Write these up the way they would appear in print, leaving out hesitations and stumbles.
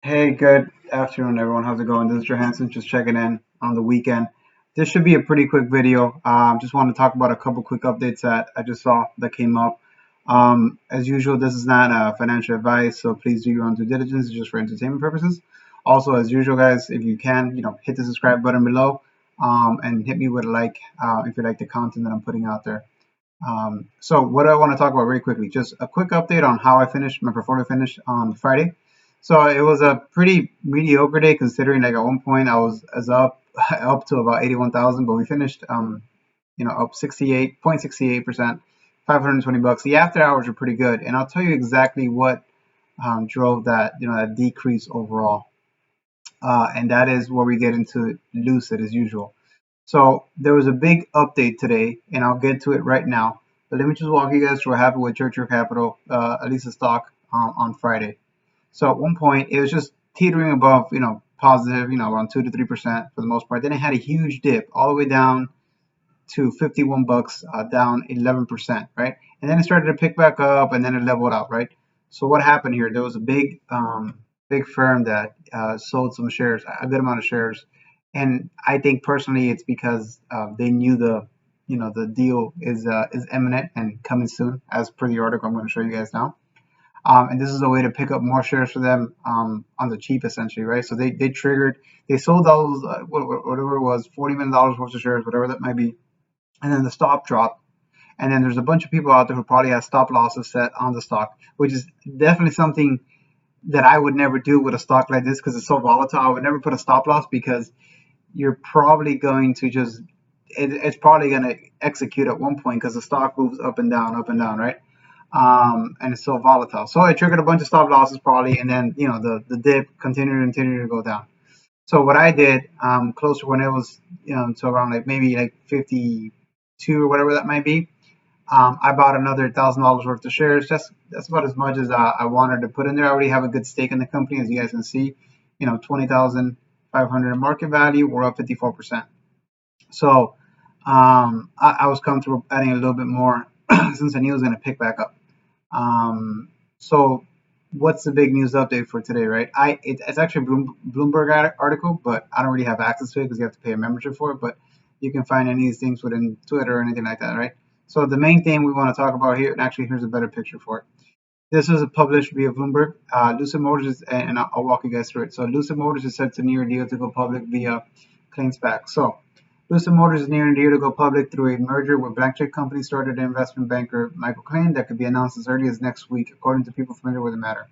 Hey, good afternoon, everyone. How's it going? This is Johansson, just checking in on the weekend. This should be a pretty quick video. Just want to talk about a couple quick updates that I just saw that came up. As usual, this is not financial advice, so please do your own due diligence. It's just for entertainment purposes. Also, as usual, guys, if you can, hit the subscribe button below, and hit me with a like if you like the content that I'm putting out there. So what do I want to talk about very quickly? Just a quick update on how I finished my portfolio finished on Friday. So it was a pretty mediocre day considering like at one point I was as up up to about 81,000, but we finished up 68.68%, $520. The after hours were pretty good, and I'll tell you exactly what drove that that decrease overall, and that is where we get into Lucid as usual. So there was a big update today, and I'll get to it right now. But let me just walk you guys through what happened with Churchill Capital, at least the stock on Friday. So at one point, it was just teetering above, positive, around 2 to 3% for the most part. Then it had a huge dip all the way down to 51 bucks, down 11%, right? And then it started to pick back up, and then it leveled out, right? So what happened here? There was a big firm that sold some shares, a good amount of shares, and I think personally it's because they knew the deal is imminent and coming soon, as per the article I'm going to show you guys now. And this is a way to pick up more shares for them on the cheap, essentially, right? So they sold those whatever it was, $40 million worth of shares, whatever that might be, and then the stop dropped. And then there's a bunch of people out there who probably have stop losses set on the stock, which is definitely something that I would never do with a stock like this because it's so volatile. I would never put a stop loss because you're probably going to it's probably going to execute at one point because the stock moves up and down, right? And it's so volatile. So it triggered a bunch of stop losses probably, and then the dip continued to go down. So what I did, closer when it was to around like maybe like 52 or whatever that might be, I bought another $1,000 worth of shares. That's about as much as I wanted to put in there. I already have a good stake in the company, as you guys can see. 20,500 in market value. We're up 54%. So I was comfortable adding a little bit more since I knew it was going to pick back up. So what's the big news update for today, right? It's actually a Bloomberg article, but I don't really have access to it because you have to pay a membership for it. But you can find any of these things within Twitter or anything like that, right? So the main thing we want to talk about here, and actually here's a better picture for it. This was published via Bloomberg. Lucid Motors and I'll walk you guys through it. So Lucid Motors is set to near a deal to go public via clean SPAC. So Lucid Motors is nearing a deal to go public through a merger with black chip company started investment banker Michael Klein that could be announced as early as next week, according to people familiar with the matter.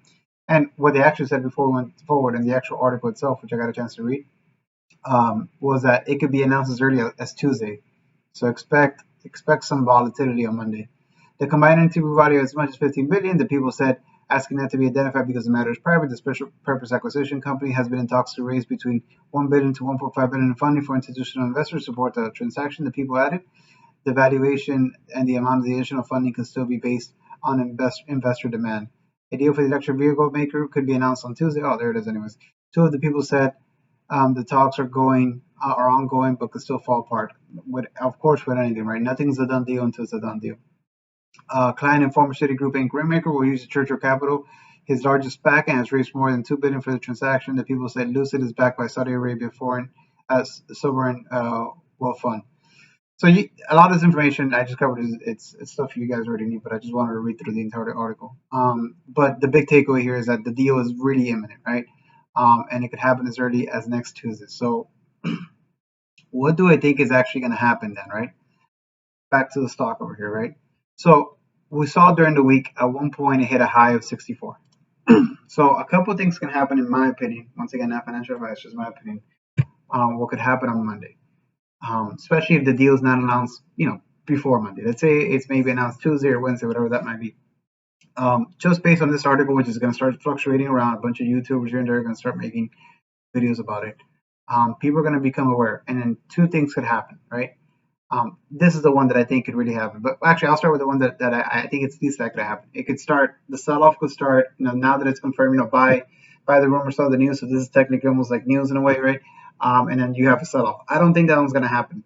And what they actually said before we went forward in the actual article itself, which I got a chance to read, was that it could be announced as early as Tuesday. So expect some volatility on Monday. The combined entity will value as much as 15 billion. The people said asking that to be identified because the matter is private. The special purpose acquisition company has been in talks to raise between 1 billion to 1.5 billion in funding for institutional investors to support the transaction. The people added the valuation and the amount of the additional funding can still be based on investor demand. A deal for the electric vehicle maker could be announced on Tuesday. Oh, there it is. Anyways, two of the people said the talks are ongoing, but could still fall apart. Of course, with anything, right? Nothing's a done deal until it's a done deal. Klein and former Citigroup Inc. Rainmaker will use Churchill Capital, his largest SPAC, and has raised more than $2 billion for the transaction. The people said Lucid is backed by Saudi Arabia foreign sovereign wealth fund. So a lot of this information I just covered it's stuff you guys already need, but I just wanted to read through the entire article. But the big takeaway here is that the deal is really imminent, right? And it could happen as early as next Tuesday. So what do I think is actually going to happen then, right? Back to the stock over here, right? So we saw during the week at one point it hit a high of 64. So a couple of things can happen in my opinion. Once again, not financial advice, just my opinion. What could happen on Monday, especially if the deal is not announced, before Monday. Let's say it's maybe announced Tuesday or Wednesday, whatever that might be. Just based on this article, which is going to start fluctuating around, a bunch of YouTubers here and there are going to start making videos about it. People are going to become aware, and then two things could happen, right? This is the one that I think could really happen. But actually, I'll start with the one that I think it's least likely to happen. It could start, the sell-off could start, now that it's confirmed, by the rumor, sell the news. So this is technically almost like news in a way, right? And then you have a sell-off. I don't think that one's going to happen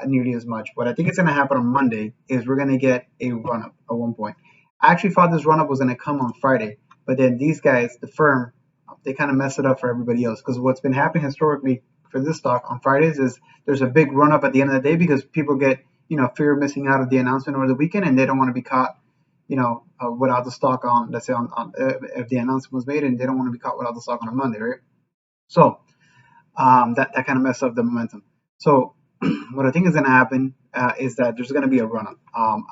nearly as much. What I think is going to happen on Monday is we're going to get a run-up at one point. I actually thought this run-up was going to come on Friday, but then these guys, the firm, they kind of mess it up for everybody else. Because what's been happening historically for this stock on Fridays is there's a big run up at the end of the day because people get, fear of missing out of the announcement over the weekend, and they don't want to be caught, without the stock on, let's say if the announcement was made, and they don't want to be caught without the stock on a Monday, right? So that kind of messed up the momentum. So what I think is going to happen is that there's going to be a run up.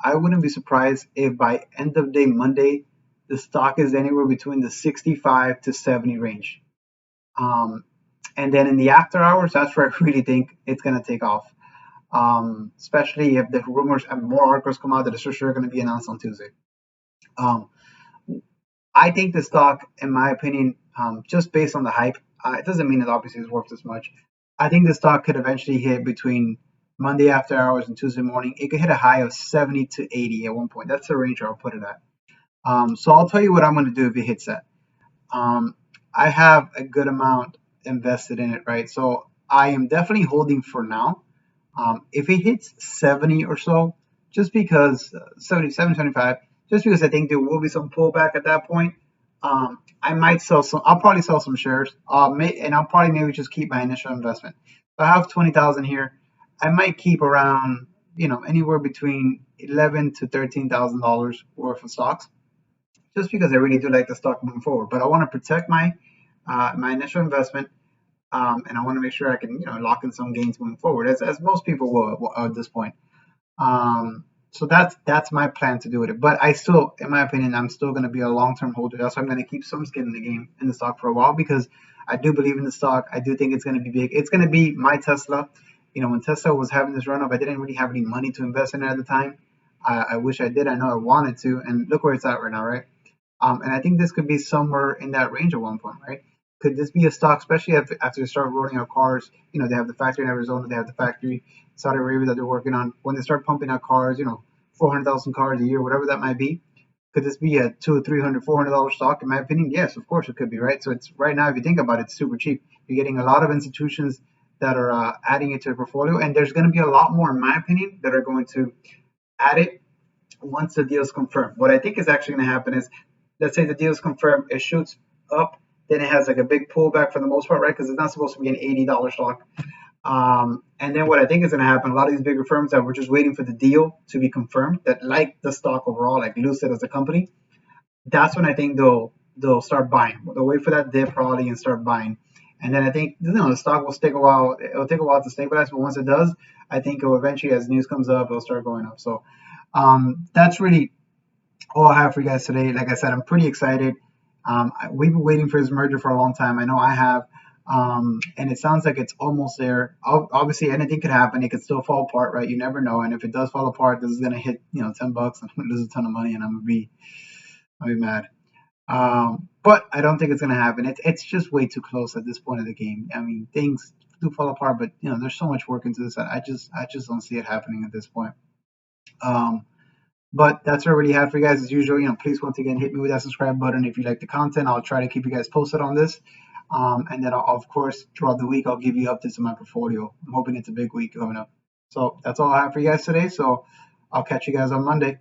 I wouldn't be surprised if by end of day Monday, the stock is anywhere between the 65 to 70 range. And then in the after hours, that's where I really think it's going to take off. Especially if the rumors and more articles come out that it's for sure going to be announced on Tuesday. I think the stock, in my opinion, just based on the hype, it doesn't mean it obviously is worth this much. I think the stock could eventually hit between Monday after hours and Tuesday morning. It could hit a high of 70 to 80 at one point. That's the range I'll put it at. So I'll tell you what I'm going to do if it hits that. I have a good amount invested in it, right? So I am definitely holding for now. If it hits 70 or so, just because 77, 75, just because I think there will be some pullback at that point, I might sell some. I'll probably sell some shares, and I'll probably maybe just keep my initial investment. So I have 20,000 here. I might keep around, anywhere between $11,000 to $13,000 worth of stocks, just because I really do like the stock moving forward. But I want to protect my initial investment, and I want to make sure I can, lock in some gains moving forward, as most people will at this point. So that's my plan to do with it. But I still, in my opinion, I'm still going to be a long-term holder. That's why I'm going to keep some skin in the game in the stock for a while, because I do believe in the stock. I do think it's going to be big. It's going to be my Tesla. When Tesla was having this run up, I didn't really have any money to invest in it at the time. I wish I did. I know I wanted to, and look where it's at right now, right? And I think this could be somewhere in that range at one point, right? Could this be a stock, especially after they start rolling out cars? They have the factory in Arizona, they have the factory in Saudi Arabia that they're working on. When they start pumping out cars, 400,000 cars a year, whatever that might be, could this be a $200, $300, $400 stock? In my opinion, yes, of course it could be, right? So it's right now, if you think about it, it's super cheap. You're getting a lot of institutions that are adding it to their portfolio, and there's going to be a lot more, in my opinion, that are going to add it once the deal is confirmed. What I think is actually going to happen is, let's say the deal is confirmed, it shoots up, then it has like a big pullback for the most part, right? Because it's not supposed to be an $80 stock. And then what I think is going to happen, a lot of these bigger firms that were just waiting for the deal to be confirmed, that like the stock overall, like Lucid as a company, that's when I think they'll start buying. They'll wait for that dip probably and start buying. And then I think the stock will take a while. It'll take a while to stabilize, but once it does, I think it'll eventually, as news comes up, it'll start going up. So that's really all I have for you guys today. Like I said, I'm pretty excited. We've been waiting for this merger for a long time. I know I have. And it sounds like it's almost there. Obviously, anything could happen. It could still fall apart, right? You never know. And if it does fall apart, this is gonna hit, $10. I'm gonna lose a ton of money, and I'll be mad. But I don't think it's gonna happen. It's just way too close at this point of the game. I mean, things do fall apart, but there's so much work into this. I just don't see it happening at this point. But that's what I really have for you guys. As usual, please once again hit me with that subscribe button if you like the content. I'll try to keep you guys posted on this. And then, of course, throughout the week, I'll give you updates on my portfolio. I'm hoping it's a big week coming up. So that's all I have for you guys today. So I'll catch you guys on Monday.